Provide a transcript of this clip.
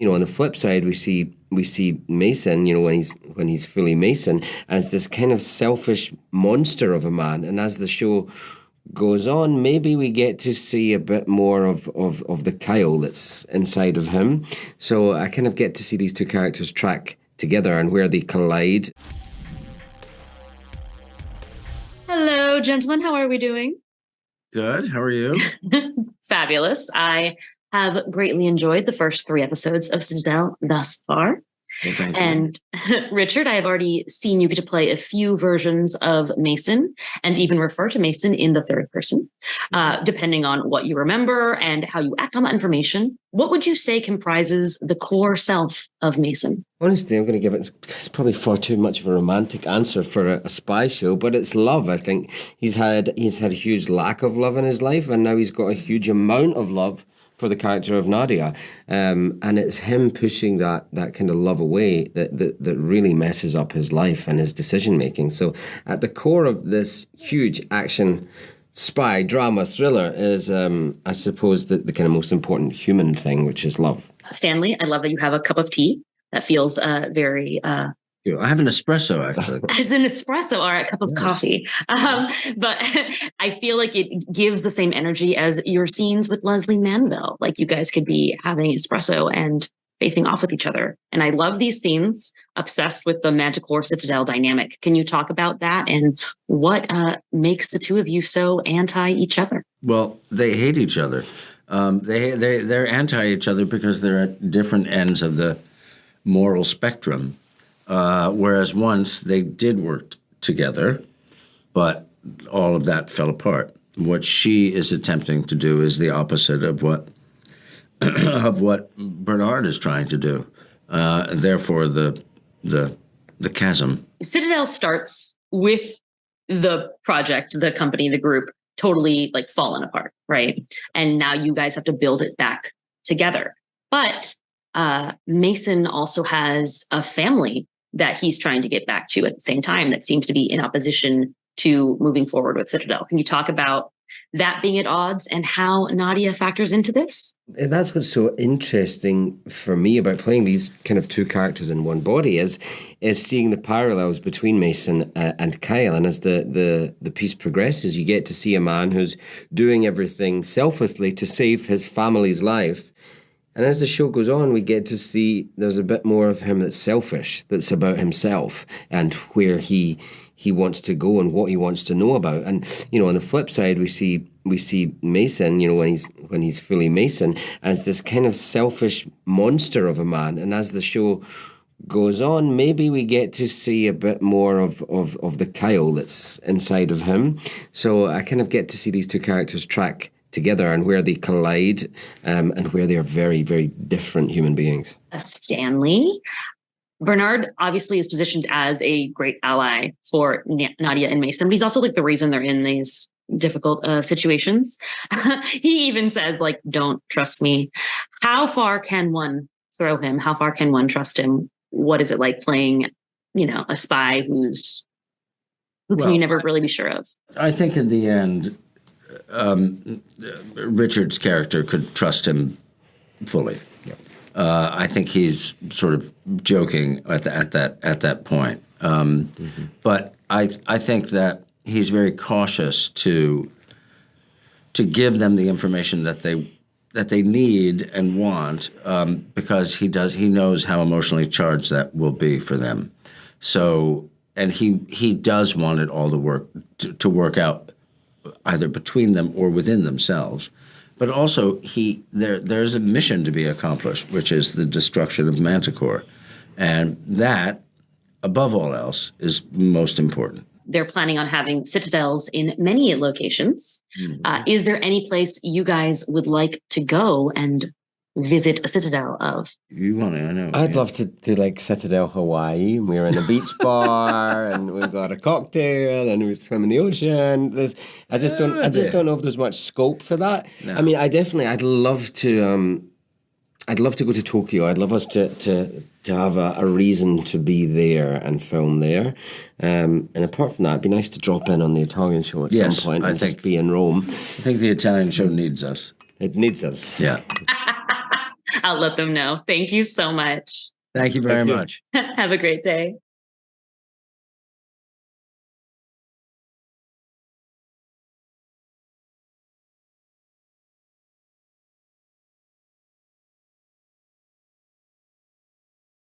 On the flip side, we see Mason, when he's fully Mason, as this kind of selfish monster of a man. And as the show goes on, maybe we get to see a bit more of the Kyle that's inside of him. So I kind of get to see these two characters track together and where they collide. Hello, gentlemen. How are we doing? Good. How are you? Fabulous. I have greatly enjoyed the first 3 episodes of Citadel thus far. Well, thank And Richard, I have already seen you get to play a few versions of Mason and even refer to Mason in the third person, depending on what you remember and how you act on that information. What would you say comprises the core self of Mason? Honestly, I'm going to give it's probably far too much of a romantic answer for a spy show, but it's love. I think he's had a huge lack of love in his life, and now he's got a huge amount of love for the character of Nadia, and it's him pushing that kind of love away that really messes up his life and his decision making. So at the core of this huge action spy drama thriller is, I suppose, the kind of most important human thing, which is love. Stanley, I love that you have a cup of tea. That feels very... I have an espresso, actually. It's an espresso or a cup of coffee. But I feel like it gives the same energy as your scenes with Leslie Manville. Like you guys could be having espresso and facing off with each other. And I love these scenes, obsessed with the Manticore Citadel dynamic. Can you talk about that and what makes the two of you so anti each other? Well, they hate each other. They're anti each other because they're at different ends of the moral spectrum. Whereas once they did work together, but all of that fell apart. What she is attempting to do is the opposite of what Bernard is trying to do. Therefore, the chasm. Citadel starts with the project, the company, the group totally like fallen apart, right? And now you guys have to build it back together. But Mason also has a family that he's trying to get back to at the same time that seems to be in opposition to moving forward with Citadel. Can you talk about that being at odds and how Nadia factors into this? And that's what's so interesting for me about playing these kind of two characters in one body is seeing the parallels between Mason and Kyle. And as the piece progresses, you get to see a man who's doing everything selflessly to save his family's life. And as the show goes on, we get to see there's a bit more of him that's selfish, that's about himself and where he wants to go and what he wants to know about. And on the flip side, we see Mason, when he's fully Mason, as this kind of selfish monster of a man. And as the show goes on, maybe we get to see a bit more of the Kyle that's inside of him. So I kind of get to see these two characters track together and where they collide, and where they are very, very different human beings. Stanley, Bernard obviously is positioned as a great ally for Nadia and Mason, but he's also like the reason they're in these difficult situations. He even says, like, don't trust me. How far can one throw him? How far can one trust him? What is it like playing, a spy who can you never really be sure of? I think in the end, Richard's character could trust him fully. Yep. I think he's sort of joking at that point. But I think that he's very cautious to give them the information that they need and want, because he knows how emotionally charged that will be for them. So, and he does want it all to work out either between them or within themselves. But also, there's a mission to be accomplished, which is the destruction of Manticore. And that, above all else, is most important. They're planning on having Citadels in many locations. Mm-hmm. Is there any place you guys would like to go and visit a Citadel of? You want to, I know. I'd love to do like Citadel Hawaii. We're in a beach bar and we've got a cocktail and we swim in the ocean. I just don't know if there's much scope for that. No. I mean, I'd love to go to Tokyo. I'd love us to have a reason to be there and film there. And apart from that, it'd be nice to drop in on the Italian show at some point and just be in Rome. I think the Italian show needs us. It needs us. Yeah. I'll let them know. Thank you so much. Thank you very Thank you. much. Have a great day.